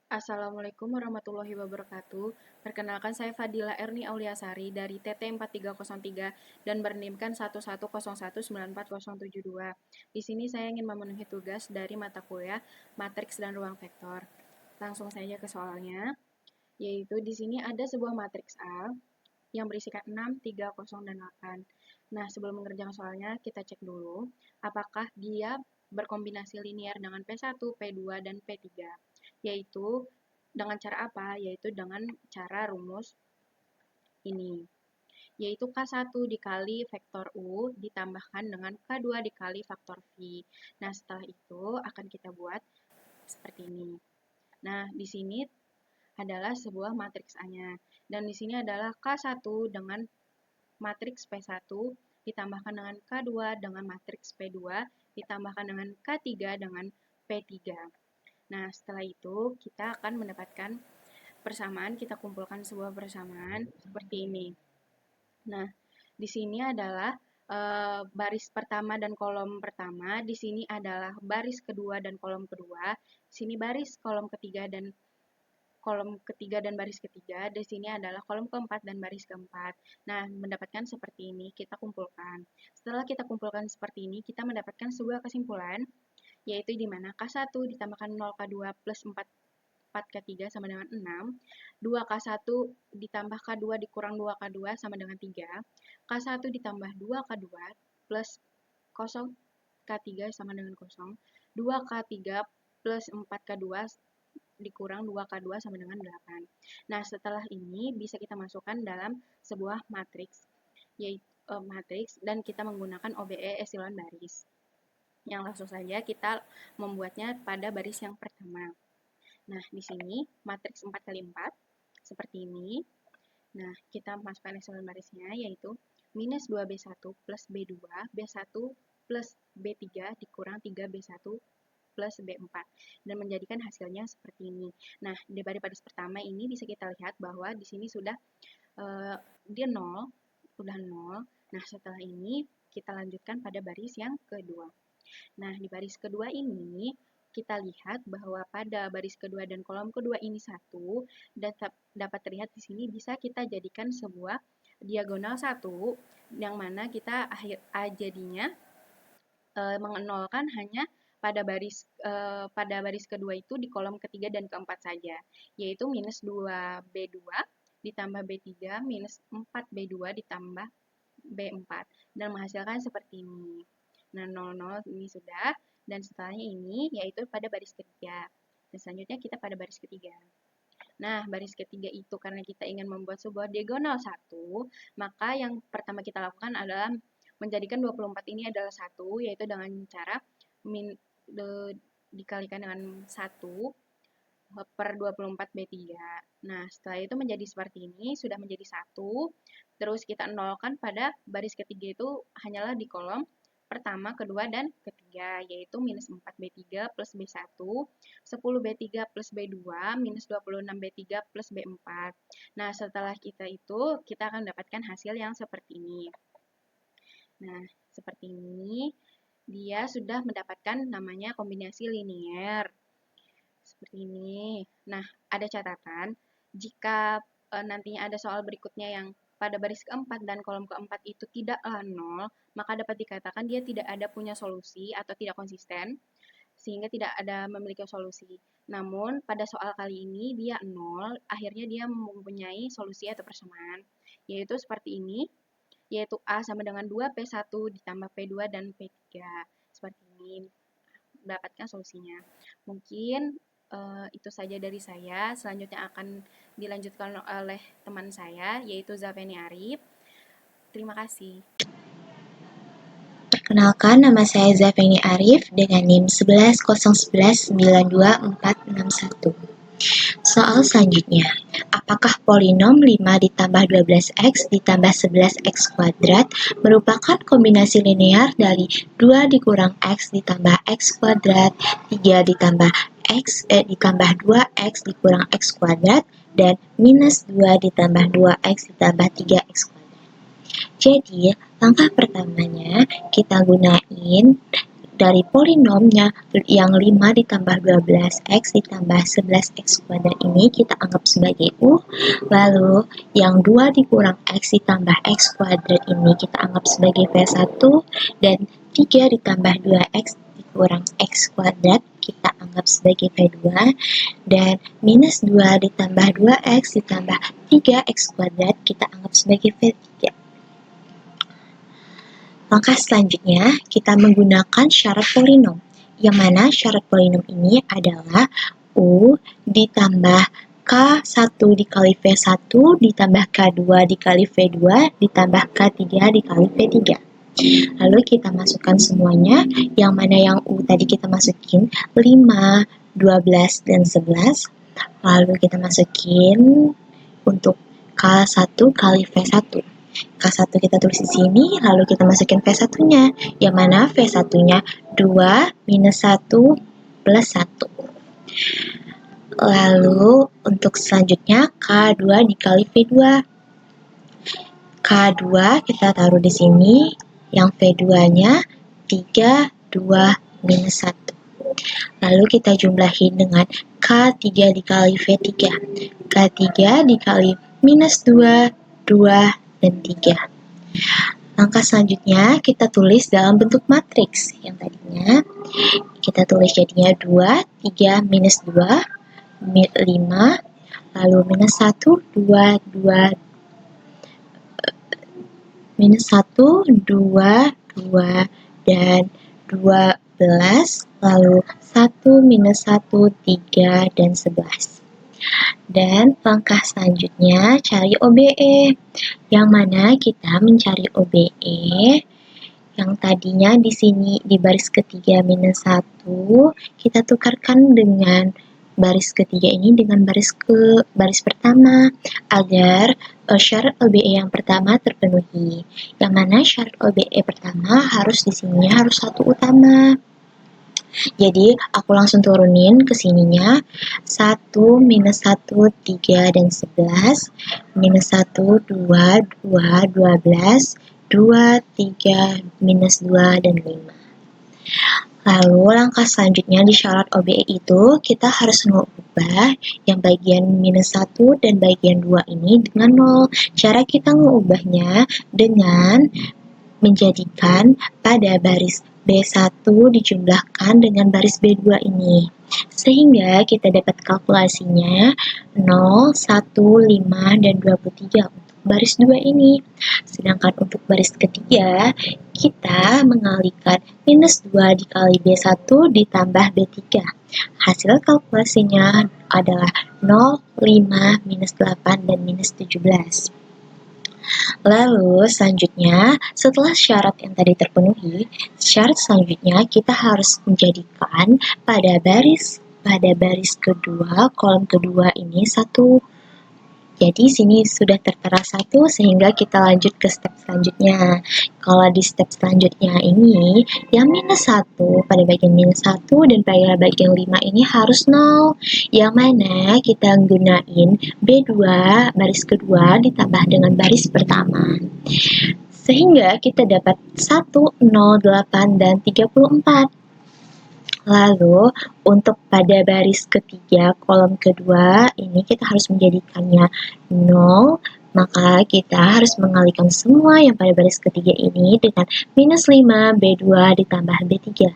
Assalamualaikum warahmatullahi wabarakatuh. Perkenalkan saya Fadila Erni Auliasari dari TT 4303 dan bernimkan 1101940772. Di sini saya ingin memenuhi tugas dari mata kuliah matriks dan ruang vektor. Langsung saja ke soalnya, yaitu di sini ada sebuah matriks A yang berisikan 6, 3, 0, dan 8. Nah, sebelum mengerjakan soalnya, kita cek dulu apakah dia berkombinasi linear dengan P1, P2, dan P3. Yaitu dengan cara apa? Yaitu dengan cara rumus ini. Yaitu K1 dikali vektor U ditambahkan dengan K2 dikali faktor V. Nah, setelah itu akan kita buat seperti ini. Nah, di sini adalah sebuah matriks A-nya. Dan di sini adalah K1 dengan matriks P1 ditambahkan dengan K2 dengan matriks P2 ditambahkan dengan K3 dengan P3. Nah, setelah itu kita akan mendapatkan persamaan, kita kumpulkan sebuah persamaan seperti ini. Nah, di sini adalah baris pertama dan kolom pertama, di sini adalah baris kedua dan kolom kedua, di sini baris kolom ketiga dan baris ketiga, di sini adalah kolom keempat dan baris keempat. Nah, mendapatkan seperti ini, kita kumpulkan. Setelah kita kumpulkan seperti ini, kita mendapatkan sebuah kesimpulan, yaitu di mana K1 ditambahkan 0K2 plus 4K3 sama dengan 6, 2K1 ditambah K2 dikurang 2K2 sama dengan 3, K1 ditambah 2K2 plus 0K3 sama dengan 0, 2K3 plus 4K2 dikurang 2K2 sama dengan 8. Nah, setelah ini bisa kita masukkan dalam sebuah matriks, yaitu matriks, dan kita menggunakan OBE epsilon baris. Yang langsung saja kita membuatnya pada baris yang pertama. Nah, di sini matriks 4x4 seperti ini. Nah, kita masukkan epsilon barisnya, yaitu minus 2B1 plus B2, B1 plus B3 dikurang 3B1 plus B4, dan menjadikan hasilnya seperti ini. Nah, di baris pertama ini bisa kita lihat bahwa di sini sudah dia 0, sudah 0. Nah, setelah ini kita lanjutkan pada baris yang kedua. Nah, di baris kedua ini kita lihat bahwa pada baris kedua dan kolom kedua ini satu, dan dapat terlihat di sini bisa kita jadikan sebuah diagonal satu, yang mana kita jadinya mengenolkan hanya pada baris kedua itu di kolom ketiga dan keempat saja, yaitu minus 2B2 ditambah B3 minus 4B2 ditambah B4, dan menghasilkan seperti ini. Nah, 00 ini sudah, dan setelahnya ini yaitu pada baris ketiga. Dan selanjutnya kita pada baris ketiga. Nah, baris ketiga itu karena kita ingin membuat sebuah diagonal satu, maka yang pertama kita lakukan adalah menjadikan 24 ini adalah satu, yaitu dengan cara dikalikan dengan 1 per 24B3. Nah, setelah itu menjadi seperti ini, sudah menjadi 1. Terus kita nolkan pada baris ketiga itu hanyalah di kolom pertama, kedua, dan ketiga, yaitu minus 4B3 plus B1, 10B3 plus B2, minus 26B3 plus B4. Nah, setelah kita itu, kita akan mendapatkan hasil yang seperti ini. Nah, seperti ini, dia sudah mendapatkan namanya kombinasi linear. Seperti ini. Nah, ada catatan, jika nantinya ada soal berikutnya yang pada baris keempat dan kolom keempat itu tidaklah 0, maka dapat dikatakan dia tidak ada punya solusi atau tidak konsisten, sehingga tidak ada memiliki solusi. Namun, pada soal kali ini dia 0, akhirnya dia mempunyai solusi atau persamaan, yaitu seperti ini, yaitu A sama dengan 2P1 ditambah P2 dan P3. Seperti ini, mendapatkan solusinya. Mungkin itu saja dari saya. Selanjutnya akan dilanjutkan oleh teman saya, yaitu Zafeni Arif. Terima kasih. Perkenalkan, nama saya Zafeni Arif dengan NIM 1101192461. Soal selanjutnya, apakah polinom 5 ditambah 12x ditambah 11x kuadrat merupakan kombinasi linear dari 2 dikurang x ditambah x kuadrat, 3 ditambah ditambah 2x dikurang x kuadrat, dan minus 2 ditambah 2x ditambah 3x kuadrat. Jadi, langkah pertamanya kita gunain dari polinomnya yang 5 ditambah 12x ditambah 11x kuadrat ini kita anggap sebagai U. Lalu yang 2 dikurang x ditambah x kuadrat ini kita anggap sebagai V1. Dan 3 ditambah 2x dikurang x kuadrat kita anggap sebagai V2. Dan minus 2 ditambah 2x ditambah 3x kuadrat kita anggap sebagai V3. Langkah selanjutnya, kita menggunakan syarat polinom, yang mana syarat polinom ini adalah U ditambah K1 dikali V1 ditambah K2 dikali V2 ditambah K3 dikali V3. Lalu kita masukkan semuanya, yang mana yang U tadi kita masukin 5, 12, dan 11. Lalu kita masukin untuk K1 kali V1. K1 kita tulis di sini, lalu kita masukin V1-nya, yang mana V1-nya 2 minus 1 plus 1. Lalu untuk selanjutnya K2 dikali V2. K2 kita taruh di sini, yang V2-nya 3, 2, minus 1. Lalu kita jumlahin dengan K3 dikali V3. K3 dikali minus 2, 2, dan 3. Langkah selanjutnya kita tulis dalam bentuk matriks. Yang tadinya kita tulis jadinya 2, 3, minus 2, 5, lalu minus 1, 2, 2, minus 1, 2, 2, dan 12, lalu 1, minus 1, 3, dan 11. Dan langkah selanjutnya cari OBE, yang mana kita mencari OBE yang tadinya di sini di baris ketiga minus 1, kita tukarkan dengan baris ketiga ini dengan baris pertama agar syarat OBE yang pertama terpenuhi. Yang mana syarat OBE pertama harus di sini harus 1 utama. Jadi aku langsung turunin ke sininya 1, minus 1, 3, dan 11, minus 1, 2, 2, 12, 2, 3, minus 2, dan 5. Lalu langkah selanjutnya di syarat OBE itu kita harus mengubah yang bagian minus 1 dan bagian 2 ini dengan 0. Cara kita mengubahnya dengan menjadikan pada baris B1 dijumlahkan dengan baris B2 ini. Sehingga kita dapat kalkulasinya 0, 1, 5, dan 23 untuk baris 2 ini. Sedangkan untuk baris ketiga, kita mengalihkan minus 2 dikali B1 ditambah B3. Hasil kalkulasinya adalah 0, 5, minus 8, dan minus 17. Lalu selanjutnya, setelah syarat yang tadi terpenuhi, syarat selanjutnya kita harus menjadikan pada baris kedua, kolom kedua ini 1. Jadi sini sudah tertera 1 sehingga kita lanjut ke step selanjutnya. Kalau di step selanjutnya ini, yang minus 1 pada bagian minus 1 dan pada bagian 5 ini harus 0. Yang mana kita gunain B2 baris kedua ditambah dengan baris pertama. Sehingga kita dapat 1, 0, 8, dan 34. Lalu untuk pada baris ketiga kolom kedua ini kita harus menjadikannya 0, maka kita harus mengalihkan semua yang pada baris ketiga ini dengan minus 5 B2 ditambah B3.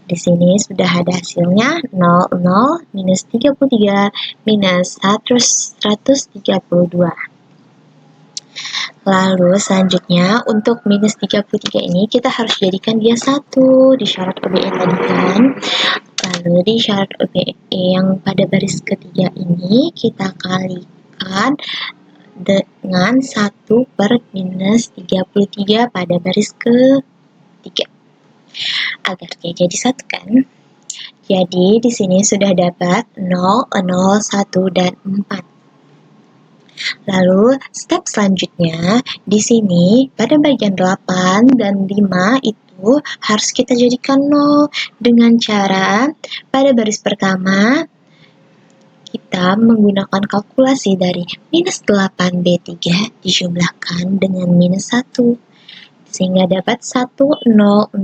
Di sini sudah ada hasilnya 0, 0, minus 33, minus 132. Lalu selanjutnya untuk minus 33 ini kita harus jadikan dia 1 di syarat OBE tadi kan. Lalu di syarat OBE yang pada baris ketiga ini kita kalikan dengan 1 per minus 33 pada baris ketiga. Agar dia jadi 1 kan. Jadi di sini sudah dapat 0, 0, 1, dan 4. Lalu step selanjutnya di sini pada bagian 8 dan 5 itu harus kita jadikan 0 dengan cara pada baris pertama kita menggunakan kalkulasi dari minus 8B3 dijumlahkan dengan minus 1 sehingga dapat 1002.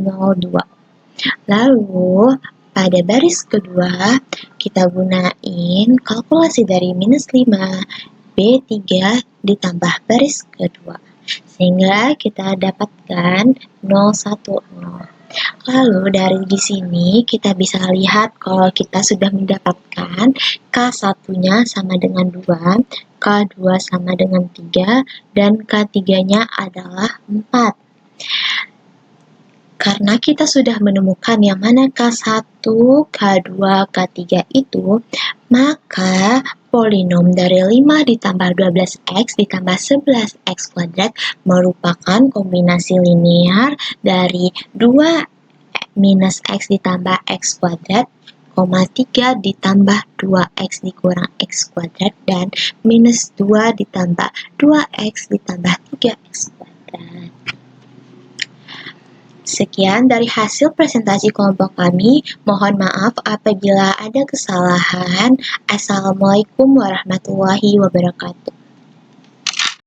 Lalu, pada baris kedua, kita gunain kalkulasi dari minus 5, B3 ditambah baris kedua. Sehingga kita dapatkan 010. Lalu dari di sini kita bisa lihat kalau kita sudah mendapatkan K1-nya sama dengan 2, K2 sama dengan 3, dan K3-nya adalah 4. Karena kita sudah menemukan yang mana K1, K2, K3 itu, maka polinom dari 5 ditambah 12x ditambah 11x kuadrat merupakan kombinasi linear dari 2 minus x ditambah x kuadrat, 3 ditambah 2x dikurang x kuadrat, dan minus 2 ditambah 2x ditambah 3x kuadrat. Sekian dari hasil presentasi kelompok kami. Mohon maaf apabila ada kesalahan. Assalamualaikum warahmatullahi wabarakatuh.